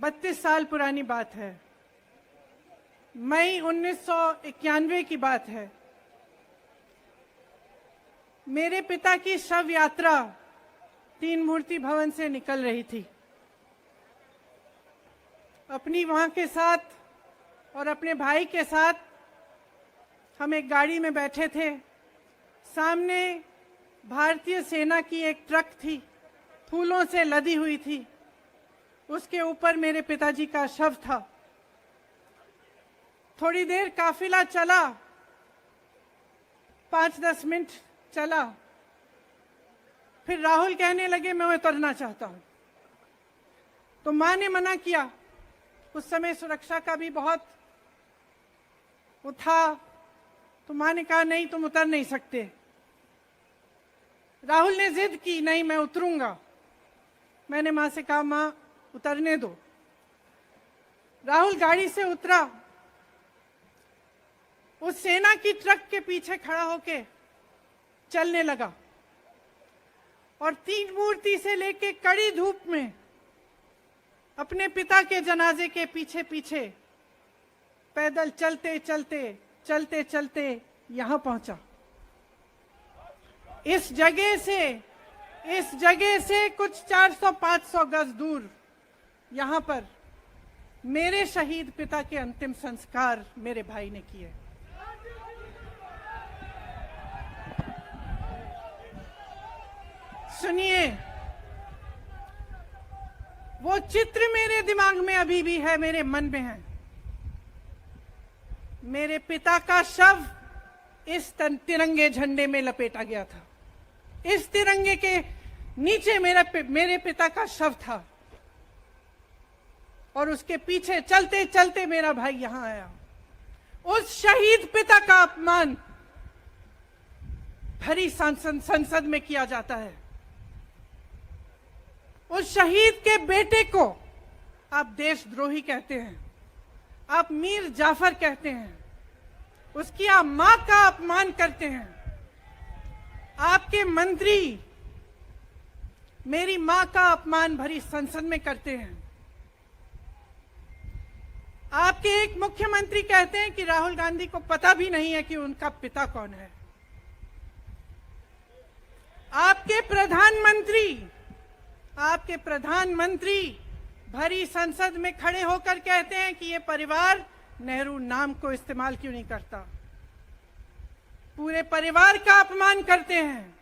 32 साल पुरानी बात है। मई 1991 की बात है। मेरे पिता की शव यात्रा तीन मूर्ति भवन से निकल रही थी। अपनी मां के साथ और अपने भाई के साथ हम एक गाड़ी में बैठे थे। सामने भारतीय सेना की एक ट्रक थी, फूलों से लदी हुई थी। उसके ऊपर मेरे पिताजी का शव था। थोड़ी देर काफिला चला, 5-10 मिनट चला। फिर राहुल कहने लगे मैं उतरना चाहता हूं। तो मां ने मना किया। उस समय सुरक्षा का भी बहुत वो था। तो मां ने कहा नहीं, तुम उतर नहीं सकते। राहुल ने जिद की, नहीं मैं उतरूंगा। मैंने मां से कहा मां उतरने दो। राहुल गाड़ी से उतरा। उस सेना की ट्रक के पीछे खड़ा होके चलने लगा और तीन मूर्ति से लेके कड़ी धूप में अपने पिता के जनाजे के पीछे पीछे पैदल चलते चलते चलते चलते यहां पहुंचा। इस जगह से कुछ 400-500 गज दूर यहां पर मेरे शहीद पिता के अंतिम संस्कार मेरे भाई ने किए। सुनिए, वो चित्र मेरे दिमाग में अभी भी है, मेरे मन में है। मेरे पिता का शव इस तिरंगे झंडे में लपेटा गया था। इस तिरंगे के नीचे मेरे पिता का शव था और उसके पीछे चलते चलते मेरा भाई यहां आया। उस शहीद पिता का अपमान भरी संसद में किया जाता है। उस शहीद के बेटे को आप देशद्रोही कहते हैं, आप मीर जाफर कहते हैं, उसकी आप मां का अपमान करते हैं। आपके मंत्री मेरी मां का अपमान भरी संसद में करते हैं। आपके एक मुख्यमंत्री कहते हैं कि राहुल गांधी को पता भी नहीं है कि उनका पिता कौन है। आपके प्रधानमंत्री भरी संसद में खड़े होकर कहते हैं कि ये परिवार नेहरू नाम को इस्तेमाल क्यों नहीं करता। पूरे परिवार का अपमान करते हैं।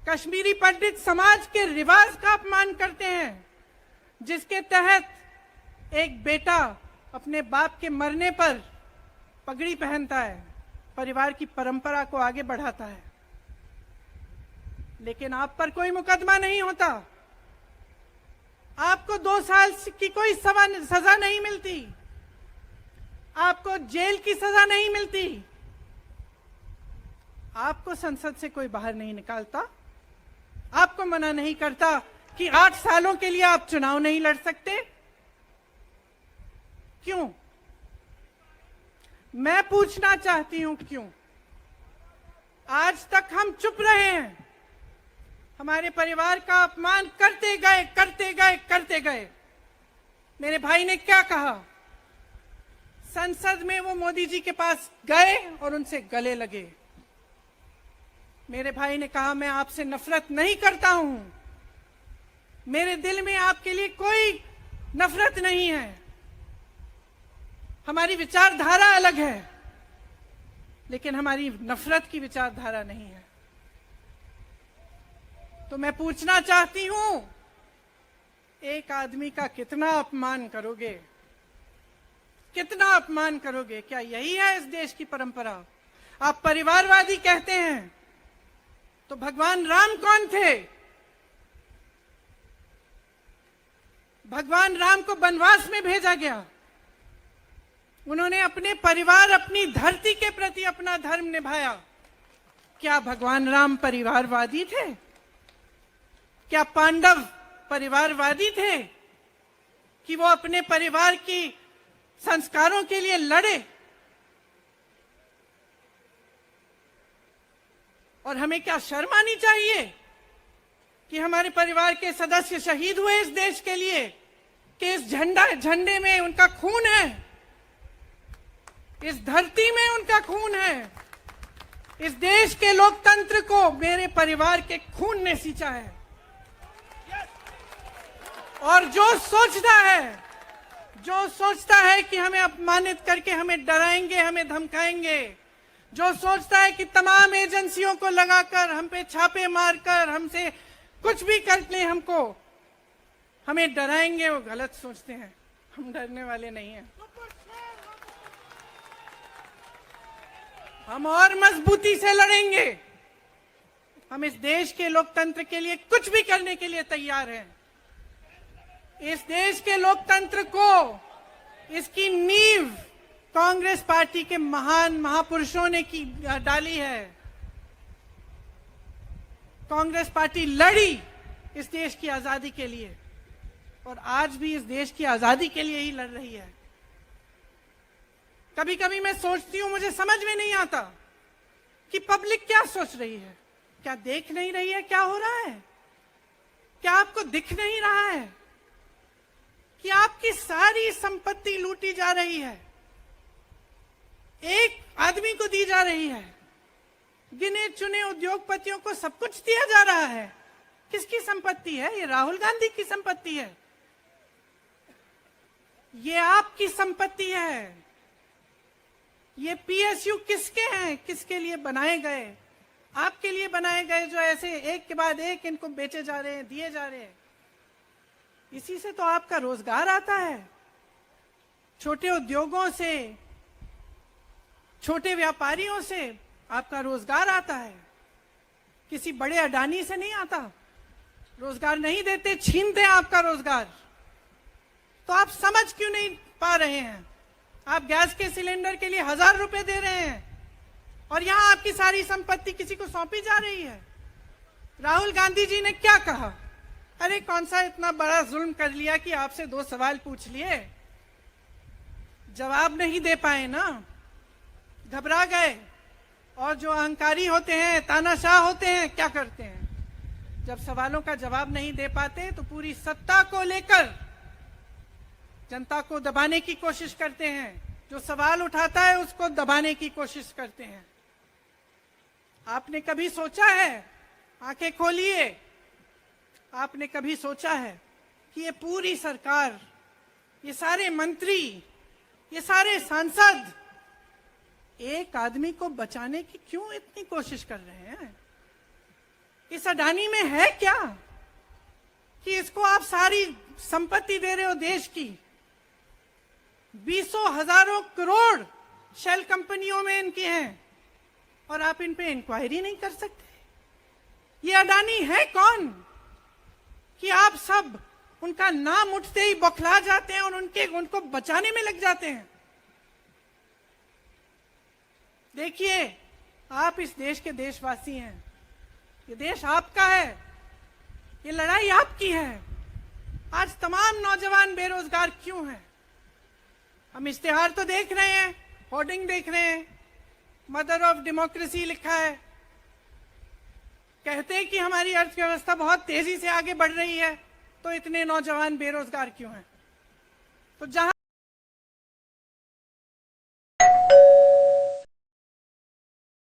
कश्मीरी पंडित समाज के रिवाज का अपमान करते हैं, जिसके तहत एक बेटा अपने बाप के मरने पर पगड़ी पहनता है, परिवार की परंपरा को आगे बढ़ाता है। लेकिन आप पर कोई मुकदमा नहीं होता। आपको 2 साल की कोई सजा नहीं मिलती। आपको जेल की सजा नहीं मिलती। आपको संसद से कोई बाहर नहीं निकालता। आपको मना नहीं करता कि 8 सालों के लिए आप चुनाव नहीं लड़ सकते। क्यों? मैं पूछना चाहती हूं क्यों? आज तक हम चुप रहे हैं। हमारे परिवार का अपमान करते गए। मेरे भाई ने क्या कहा? संसद में वो मोदी जी के पास गए और उनसे गले लगे। मेरे भाई ने कहा मैं आपसे नफरत नहीं करता हूं, मेरे दिल में आपके लिए कोई नफरत नहीं है, हमारी विचारधारा अलग है, लेकिन हमारी नफरत की विचारधारा नहीं है। तो मैं पूछना चाहती हूं, एक आदमी का कितना अपमान करोगे? कितना अपमान करोगे? क्या यही है इस देश की परंपरा? आप परिवारवादी कहते हैं, तो भगवान राम कौन थे? भगवान राम को वनवास में भेजा गया। उन्होंने अपने परिवार, अपनी धरती के प्रति अपना धर्म निभाया। क्या भगवान राम परिवारवादी थे? क्या पांडव परिवारवादी थे कि वो अपने परिवार की संस्कारों के लिए लड़े? और हमें क्या शर्म आनी चाहिए कि हमारे परिवार के सदस्य शहीद हुए इस देश के लिए? कि इस झंडे में उनका खून है, इस धरती में उनका खून है, इस देश के लोकतंत्र को मेरे परिवार के खून ने सींचा है। और जो सोचता है कि हमें अपमानित करके हमें डराएंगे, हमें धमकाएंगे, जो सोचता है कि तमाम एजेंसियों को लगाकर हम पे छापे मारकर हमसे कुछ भी कर ले, हमें डराएंगे, वो गलत सोचते हैं। हम डरने वाले नहीं हैं। हम और मजबूती से लड़ेंगे। हम इस देश के लोकतंत्र के लिए कुछ भी करने के लिए तैयार हैं। इस देश के लोकतंत्र को, इसकी नींव कांग्रेस पार्टी के महान महापुरुषों ने डाली है। कांग्रेस पार्टी लड़ी इस देश की आजादी के लिए और आज भी इस देश की आजादी के लिए ही लड़ रही है। कभी कभी मैं सोचती हूं, मुझे समझ में नहीं आता कि पब्लिक क्या सोच रही है। क्या देख नहीं रही है क्या हो रहा है? क्या आपको दिख नहीं रहा है कि आपकी सारी संपत्ति लूटी जा रही है, एक आदमी को दी जा रही है, गिने चुने उद्योगपतियों को सब कुछ दिया जा रहा है? किसकी संपत्ति है? ये राहुल गांधी की संपत्ति है, ये आपकी संपत्ति है। ये पीएसयू किसके हैं? किसके लिए बनाए गए? आपके लिए बनाए गए, जो ऐसे एक के बाद एक इनको बेचे जा रहे हैं, दिए जा रहे हैं। इसी से तो आपका रोजगार आता है। छोटे उद्योगों से, छोटे व्यापारियों से आपका रोजगार आता है। किसी बड़े अडानी से नहीं आता। रोजगार नहीं देते, छीनते हैं आपका रोजगार। तो आप समझ क्यों नहीं पा रहे हैं? आप गैस के सिलेंडर के लिए 1000 रुपए दे रहे हैं और यहां आपकी सारी संपत्ति किसी को सौंपी जा रही है। राहुल गांधी जी ने क्या कहा? अरे कौन सा इतना बड़ा जुल्म कर लिया कि आपसे 2 सवाल पूछ लिए, जवाब नहीं दे पाए ना, घबरा गए। और जो अहंकारी होते हैं, तानाशाह होते हैं, क्या करते हैं? जब सवालों का जवाब नहीं दे पाते तो पूरी सत्ता को लेकर जनता को दबाने की कोशिश करते हैं। जो सवाल उठाता है उसको दबाने की कोशिश करते हैं। आपने कभी सोचा है, आंखें खोलिए, आपने कभी सोचा है कि ये पूरी सरकार, ये सारे मंत्री, ये सारे सांसद एक आदमी को बचाने की क्यों इतनी कोशिश कर रहे हैं? इस अडानी में है क्या कि इसको आप सारी संपत्ति दे रहे हो देश की? 20 हजारों करोड़ शेल कंपनियों में इनकी हैं और आप इन पे इंक्वायरी नहीं कर सकते। ये अडानी है कौन कि आप सब उनका नाम उठते ही बौखला जाते हैं और उनको बचाने में लग जाते हैं? देखिए, आप इस देश के देशवासी हैं, ये देश आपका है, ये लड़ाई आपकी है। आज तमाम नौजवान बेरोजगार क्यों हैं? हम इश्तिहार तो देख रहे हैं, होर्डिंग देख रहे हैं, मदर ऑफ डेमोक्रेसी लिखा है, कहते हैं कि हमारी अर्थव्यवस्था बहुत तेजी से आगे बढ़ रही है, तो इतने नौजवान बेरोजगार क्यों हैं? तो जहां